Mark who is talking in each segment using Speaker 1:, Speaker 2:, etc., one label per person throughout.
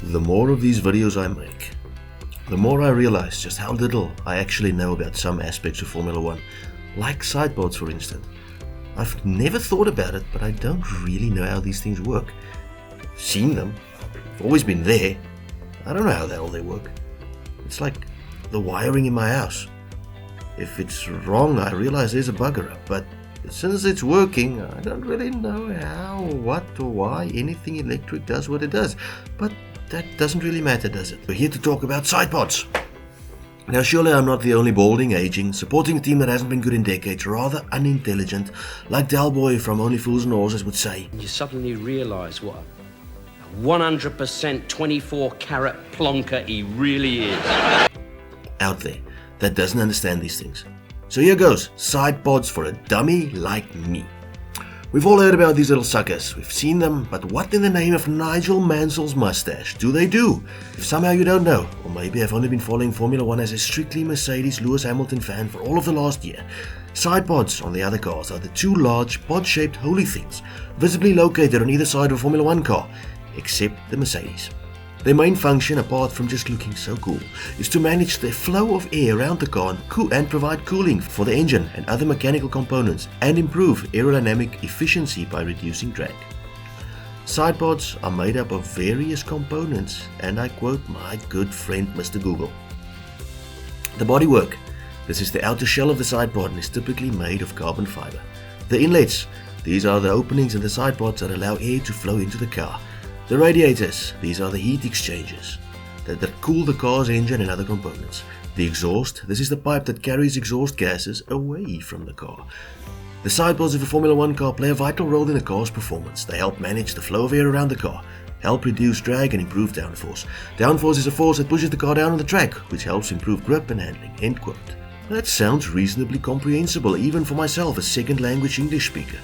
Speaker 1: The more of these videos I make, the more I realize just how little I actually know about some aspects of Formula 1, like sidepods for instance. I've never thought about it, but I don't really know how these things work. I've seen them, they've always been there. I don't know how the hell they work. It's like the wiring in my house. If it's wrong, I realize there's a bugger up, but since it's working, I don't really know how, what, or why anything electric does what it does. But that doesn't really matter, does it? We're here to talk about sidepods. Now, surely I'm not the only balding, aging, supporting a team that hasn't been good in decades, rather unintelligent, like Dalboy from Only Fools and Horses would say.
Speaker 2: You suddenly realise what a 100% 24-carat plonker he really is.
Speaker 1: Out there that doesn't understand these things. So here goes, sidepods for a dummy like me. We've all heard about these little suckers, we've seen them, but what in the name of Nigel Mansell's mustache do they do? If somehow you don't know, or maybe I've only been following Formula 1 as a strictly Mercedes Lewis Hamilton fan for all of the last year, sidepods on the other cars are the two large pod-shaped holy things, visibly located on either side of a Formula 1 car, except the Mercedes. Their main function, apart from just looking so cool, is to manage the flow of air around the car and provide cooling for the engine and other mechanical components and improve aerodynamic efficiency by reducing drag. Sidepods are made up of various components, and I quote my good friend Mr. Google. The bodywork. This is the outer shell of the sidepod and is typically made of carbon fiber. The inlets. These are the openings in the sidepods that allow air to flow into the car. The radiators, these are the heat exchangers that cool the car's engine and other components. The exhaust, this is the pipe that carries exhaust gases away from the car. The sidepods of a Formula 1 car play a vital role in the car's performance. They help manage the flow of air around the car, help reduce drag and improve downforce. Downforce is a force that pushes the car down on the track, which helps improve grip and handling. End quote. That sounds reasonably comprehensible, even for myself, a second language English speaker.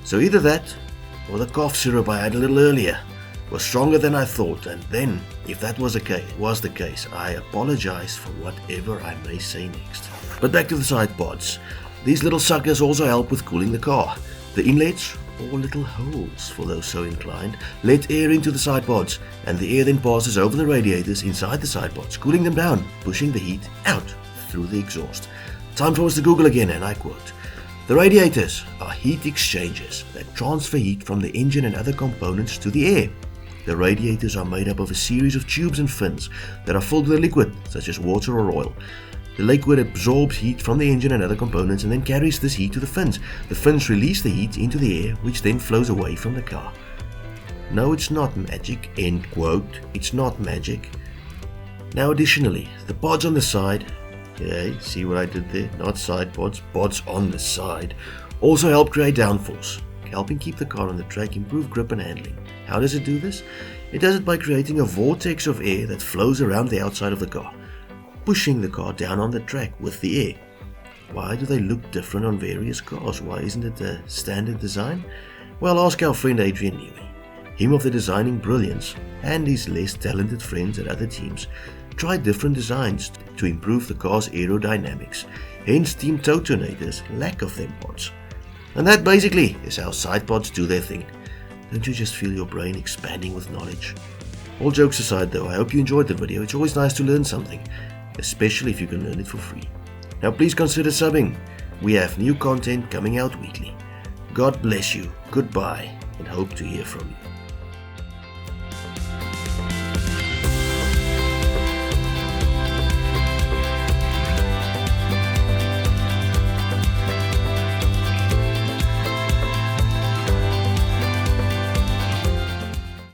Speaker 1: So either that, or the cough syrup I had a little earlier was stronger than I thought, and then, if that was the case, I apologize for whatever I may say next. But back to the sidepods. These little suckers also help with cooling the car. The inlets, or little holes for those so inclined, let air into the sidepods, and the air then passes over the radiators inside the sidepods, cooling them down, pushing the heat out through the exhaust. Time for us to Google again, and I quote, "The radiators are heat exchangers that transfer heat from the engine and other components to the air. The radiators are made up of a series of tubes and fins that are filled with a liquid, such as water or oil. The liquid absorbs heat from the engine and other components and then carries this heat to the fins. The fins release the heat into the air, which then flows away from the car." No, it's not magic, end quote. It's not magic. Now additionally, the pods on the side, yeah, see what I did there? Not side pods, pods on the side, also help create downforce, helping keep the car on the track, improve grip and handling. How does it do this? It does it by creating a vortex of air that flows around the outside of the car, pushing the car down on the track with the air. Why do they look different on various cars? Why isn't it a standard design? Well, ask our friend Adrian Newey. Him of the designing brilliance and his less talented friends at other teams tried different designs to improve the car's aerodynamics, hence Team Totonator's lack of them pods. And that basically is how sidepods do their thing. Don't you just feel your brain expanding with knowledge? All jokes aside though, I hope you enjoyed the video. It's always nice to learn something, especially if you can learn it for free. Now please consider subbing. We have new content coming out weekly. God bless you, goodbye, and hope to hear from you.